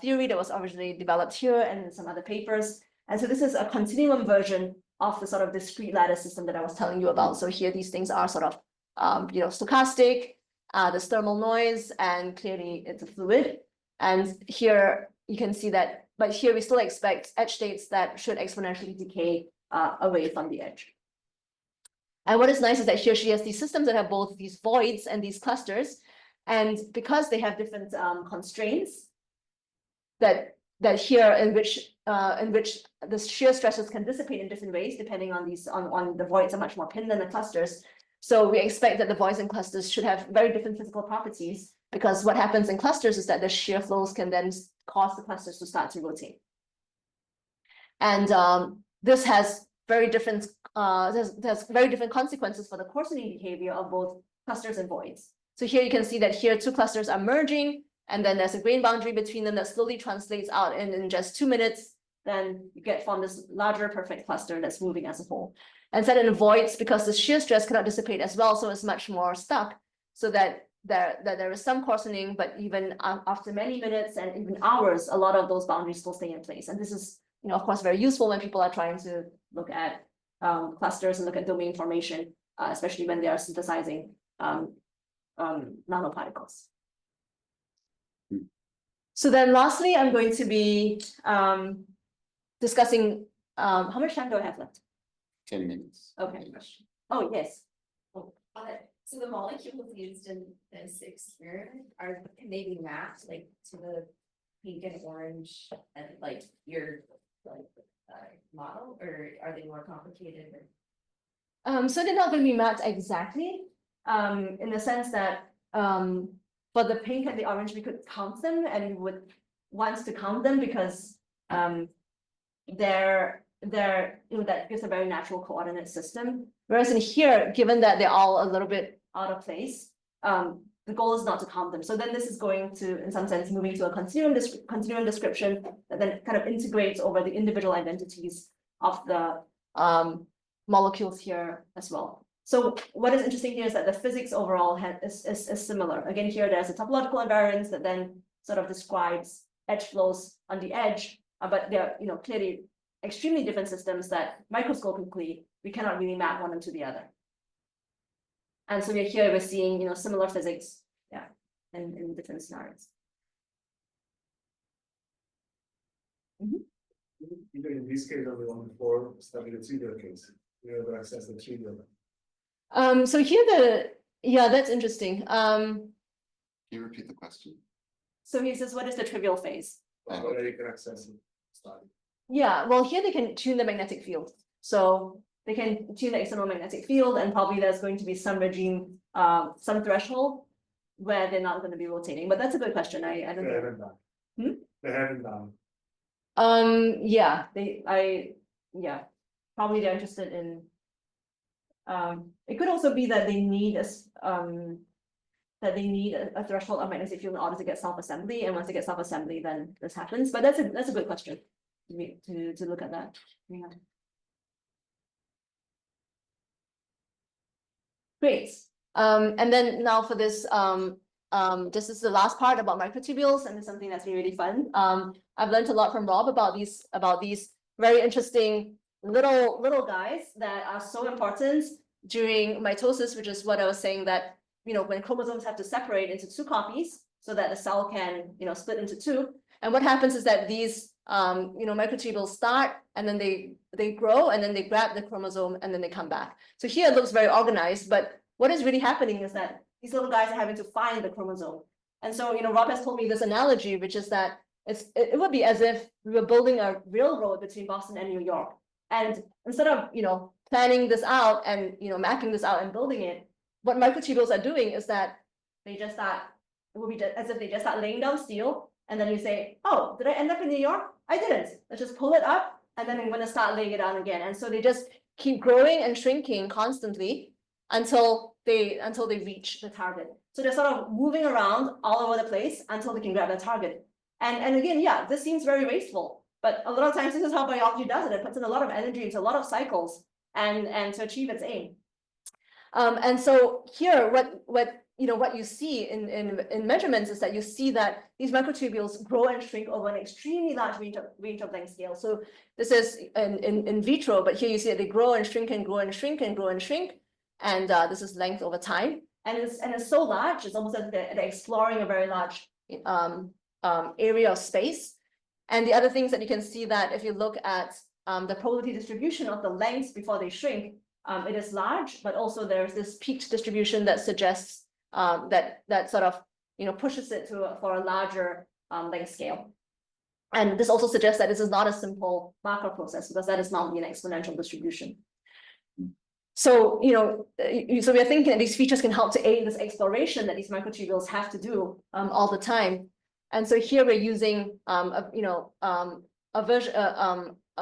theory that was originally developed here and in some other papers. And so this is a continuum version of the sort of discrete lattice system that I was telling you about. So here these things are sort of stochastic, there's thermal noise, and clearly it's a fluid. And here you can see that, but here we still expect edge states that should exponentially decay away from the edge. And what is nice is that here she has these systems that have both these voids and these clusters. And because they have different constraints, that here in which the shear stresses can dissipate in different ways, depending on the voids are much more pinned than the clusters. So we expect that the voids and clusters should have very different physical properties, because what happens in clusters is that the shear flows can then cause the clusters to start to rotate. And this has very different there's very different consequences for the coarsening behavior of both clusters and voids. So here you can see that here two clusters are merging, and then there's a grain boundary between them that slowly translates out, and in just 2 minutes, then you get from this larger perfect cluster that's moving as a whole. And so it avoids, because the shear stress cannot dissipate as well, so it's much more stuck, so that there is some coarsening, but even after many minutes and even hours, a lot of those boundaries still stay in place. And this is, of course, very useful when people are trying to look at clusters and look at domain formation, especially when they are synthesizing nanoparticles. So then lastly, I'm going to be discussing, how much time do I have left? 10 minutes. Okay. Oh, yes. So the molecules used in this experiment can they be mapped like to the pink and orange and like your model, or are they more complicated? So they're not going to be mapped exactly, in the sense that for the pink and the orange, we could count them, and we would want to count them because that gives a very natural coordinate system. Whereas in here, given that they're all a little bit out of place, the goal is not to count them. So then this is going to, in some sense, moving to a continuum description that then kind of integrates over the individual identities of the molecules here as well. So what is interesting here is that the physics overall is similar. Again, here there's a topological invariance that then sort of describes edge flows on the edge, but they're clearly extremely different systems that microscopically we cannot really map one into the other. And so we're seeing similar physics, in different scenarios. Either in this case or the one before, study the three-day case. You have access to the three-day. So here that's interesting. Can you repeat the question? So he says, what is the trivial phase? Where you can access it. Study. Yeah, well, here they can tune the magnetic field. So they can tune the external magnetic field, and probably there's going to be some regime, some threshold where they're not going to be rotating. But that's a good question. I don't They know. haven't done. They haven't done. Probably they're interested in. It could also be that they need a threshold of magnetic field in order to get self-assembly, and once they get self-assembly, then this happens. But that's a good question to look at that. Yeah. Great. And then now for this, this is the last part about microtubules, and it's something that's been really fun. I've learned a lot from Rob about these very interesting little guys that are so important during mitosis, which is what I was saying, that when chromosomes have to separate into 2 copies so that the cell can split into 2. And what happens is that these microtubules start, and then they grow, and then they grab the chromosome, and then they come back. So here it looks very organized, but what is really happening is that these little guys are having to find the chromosome. And so Rob has told me this analogy, which is that it would be as if we were building a railroad between Boston and New York. And instead of planning this out and mapping this out and building it, what microtubules are doing is that they just start, it would be as if they just start laying down steel, and then you say, oh, did I end up in New York? I didn't. Let's just pull it up, and then I'm going to start laying it down again. And so they just keep growing and shrinking constantly until they reach the target. So they're sort of moving around all over the place until they can grab the target. And again, this seems very wasteful, but a lot of times this is how biology does it. It puts in a lot of energy into a lot of cycles and to achieve its aim. And so here, what you see in measurements is that you see that these microtubules grow and shrink over an extremely large range of length scale. So this is in vitro, but here you see that they grow and shrink and grow and shrink and grow and shrink. And this is length over time. And it's so large, it's almost like they're exploring a very large area of space. And the other things that you can see, that if you look at the probability distribution of the lengths before they shrink, it is large, but also there's this peaked distribution that suggests that sort of pushes it for a larger length scale. And this also suggests that this is not a simple marker process, because that is not an exponential distribution. So so we are thinking that these features can help to aid this exploration that these microtubules have to do all the time. And so here we're using a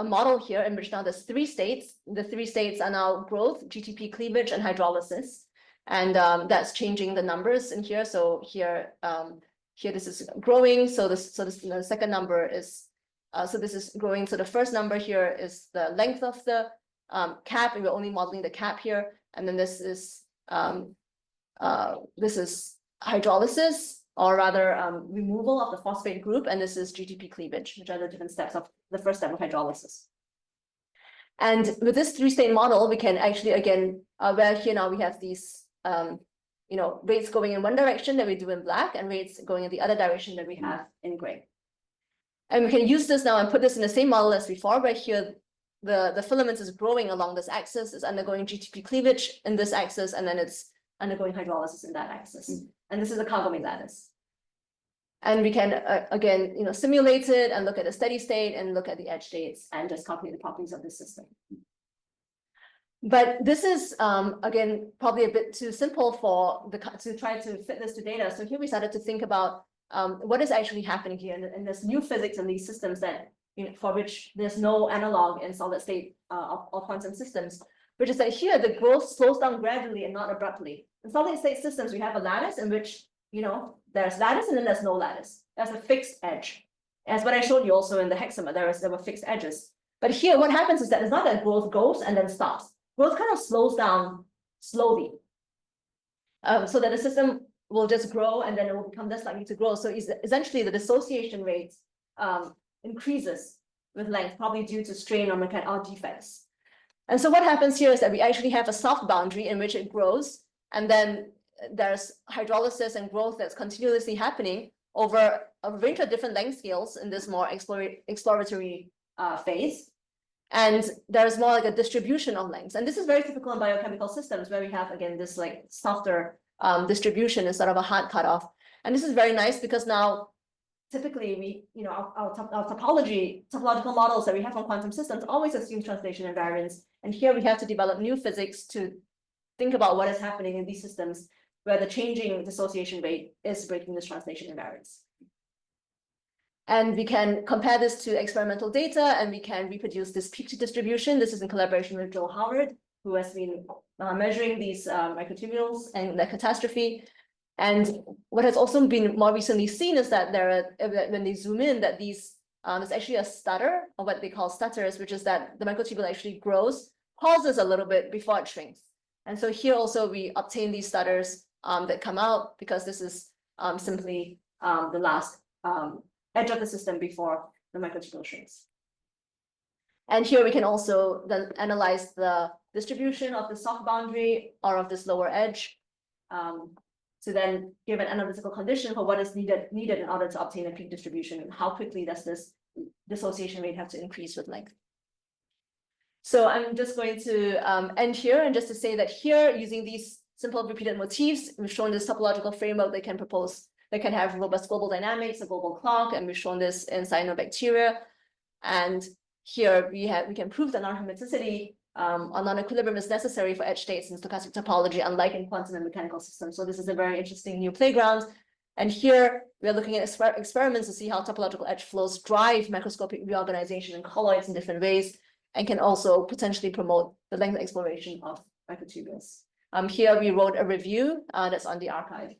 model here in which now there's 3 states. The 3 states are now growth, GTP cleavage, and hydrolysis. And that's changing the numbers in here. So here, here this is growing. So this the second number is so this is growing. So the first number here is the length of the cap, and we're only modeling the cap here. And then this is hydrolysis, or rather removal of the phosphate group, and this is GTP cleavage, which are the different steps of the first step of hydrolysis. And with this three-state model, we can actually, again, where here now we have these, you know, rates going in one direction that we do in black, and rates going in the other direction that we have in gray. And we can use this now and put this in the same model as before, where here the filament is growing along this axis, is undergoing GTP cleavage in this axis, and then it's undergoing hydrolysis in that axis. And this is a Kagome lattice. And we can, again, you know, simulate it and look at the steady state and look at the edge states and just calculate the properties of the system. But this is, again, probably a bit too simple for to try to fit this to data. So here we started to think about what is actually happening here in this new physics in these systems that, you know, for which there's no analog in solid state of quantum systems, which is that here the growth slows down gradually and not abruptly. In solid state systems, we have a lattice in which, you know, there's lattice and then there's no lattice. There's a fixed edge. As what I showed you also in the hexamer, there were fixed edges. But here, what happens is that it's not that growth goes and then stops. Growth kind of slows down slowly, so that the system will just grow and then it will become less likely to grow. So essentially, the dissociation rate increases with length, probably due to strain or mechanical defects. And so what happens here is that we actually have a soft boundary in which it grows, and then there's hydrolysis and growth that's continuously happening over a range of different length scales in this more exploratory phase. And there's more like a distribution of lengths. And this is very typical in biochemical systems where we have, again, this like softer distribution instead of a hard cutoff. And this is very nice because now typically we, you know, our topological models that we have on quantum systems always assume translation invariance. And here we have to develop new physics to think about what is happening in these systems where the changing dissociation rate is breaking this translation invariance. And we can compare this to experimental data, and we can reproduce this peak distribution. This is in collaboration with Joe Howard, who has been measuring these microtubules and the catastrophe. And what has also been more recently seen is that when they zoom in, that these there's actually a stutter, or what they call stutters, which is that the microtubule actually grows, pauses a little bit before it shrinks. And so here also we obtain these stutters that come out because this is simply the last edge of the system before the microtubule shrinks. And here we can also then analyze the distribution of the soft boundary or of this lower edge to then give an analytical condition for what is needed in order to obtain a peak distribution, and how quickly does this dissociation rate have to increase with length. So I'm just going to end here, and just to say that here, using these simple repeated motifs, we've shown this topological framework that can propose, that can have robust global dynamics, a global clock, and we've shown this in cyanobacteria. And here we can prove that non-Hermiticity or non-equilibrium is necessary for edge states in stochastic topology, unlike in quantum and mechanical systems. So this is a very interesting new playground. And here we are looking at experiments to see how topological edge flows drive macroscopic reorganization in colloids in different ways, and can also potentially promote the length exploration of microtubules. Here we wrote a review that's on the archive.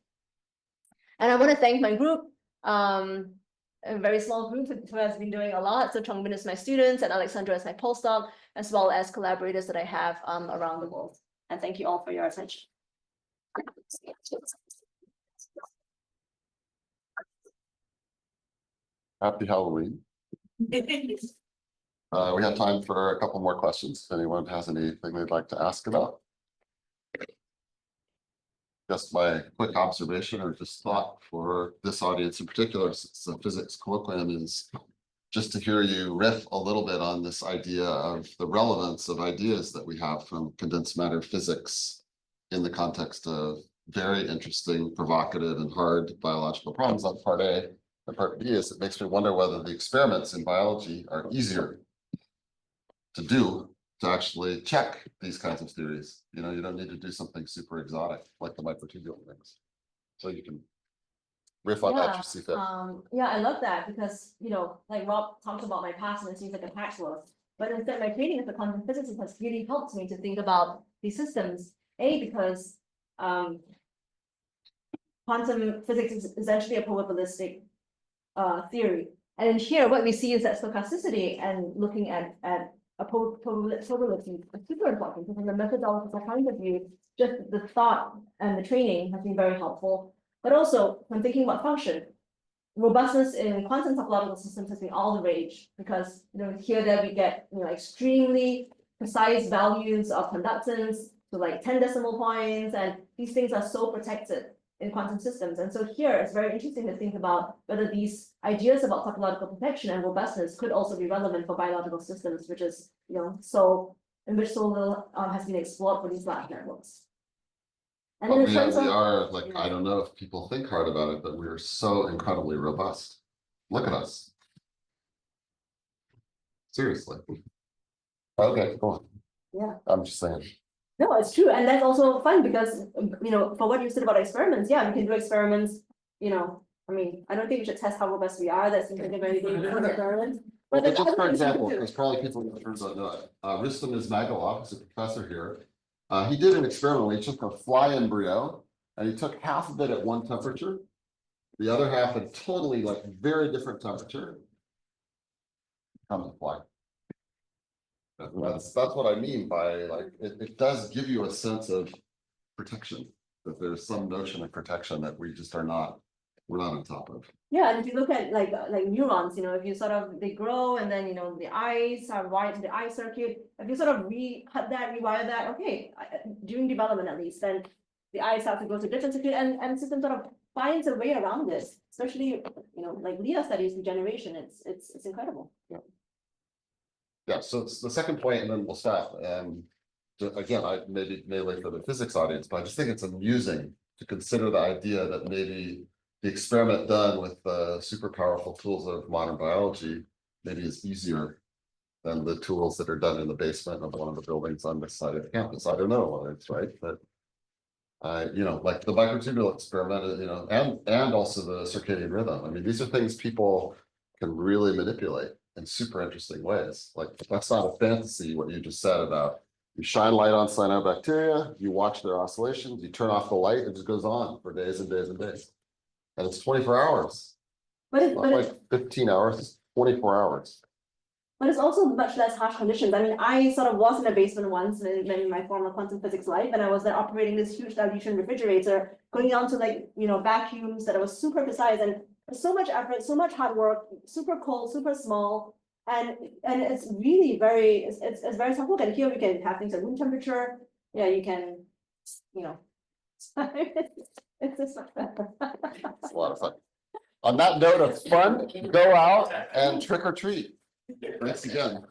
And I want to thank my group, a very small group who has been doing a lot. So Chongbin is my students and Alexandra is my postdoc, as well as collaborators that I have around the world. And thank you all for your attention. Happy Halloween. We have time for a couple more questions. If anyone has anything they'd like to ask about. Just my quick observation or just thought for this audience in particular, since the physics colloquium, is just to hear you riff a little bit on this idea of the relevance of ideas that we have from condensed matter physics in the context of very interesting, provocative, and hard biological problems on part A. And part B is it makes me wonder whether the experiments in biology are easier to do to actually check these kinds of theories. You know, you don't need to do something super exotic like the microtubule things. So you can riff on that as you see fit. Yeah, I love that because, you know, like Rob talked about my past and it seems like a patchwork, but instead my training as a quantum physicist has really helped me to think about these systems. A, because quantum physics is essentially a probabilistic theory. And in here, what we see is that stochasticity and looking at a probability is super important. So from the methodological point of view, just the thought and the training has been very helpful. But also, when thinking about function, robustness in quantum topological systems has been all the rage, because here that we get extremely precise values of conductance to like 10 decimal points, and these things are so protected in quantum systems. And so here it's very interesting to think about whether these ideas about topological protection and robustness could also be relevant for biological systems, which is so little has been explored for these large networks. And But then in we terms of are like, I don't know if people think hard about it, but we are so incredibly robust. Look at us. Seriously. Okay, go on. Yeah. I'm just saying. No, it's true, and that's also fun because for what you said about experiments, yeah, we can do experiments. I mean, I don't think we should test how robust we are. That's something very dangerous experiments. Well, there's but just other for things we can example, do. there's probably people in terms of Rustam Ismailov, who's a professor here. He did an experiment where he took a fly embryo and he took half of it at one temperature, the other half at totally like very different temperature. Comes a fly. That's what I mean by like it does give you a sense of protection, that there's some notion of protection that we just we're not on top of. Yeah, and if you look at like neurons, if you they grow and then the eyes are wired to the eye circuit. If you sort of recut that, rewire that, okay, during development at least, then the eyes have to go to different circuit, and system sort of finds a way around this. Especially like Leah studies regeneration. It's incredible. Yeah, so it's the second point, and then we'll stop. Again, I maybe for the physics audience, but I just think it's amusing to consider the idea that maybe the experiment done with the super powerful tools of modern biology maybe is easier than the tools that are done in the basement of one of the buildings on this side of the campus. I don't know whether it's right, but like the microtubule experiment, and also the circadian rhythm. I mean, these are things people can really manipulate in super interesting ways. Like that's not a fantasy, what you just said about you shine light on cyanobacteria, you watch their oscillations, you turn off the light, it just goes on for days and days and days. And it's 24 hours. But Not like 15 hours, it's 24 hours. But it's also much less harsh conditions. I mean, I sort of was in a basement once in my former quantum physics life, and I was there operating this huge dilution refrigerator, going down to vacuums that was super precise, and so much effort, so much hard work, super cold, super small, and it's really very it's very tough work. And here we can have things at room temperature. Yeah, you can, it's just It's a lot of fun. On that note of fun, go out and trick or treat. Thanks again.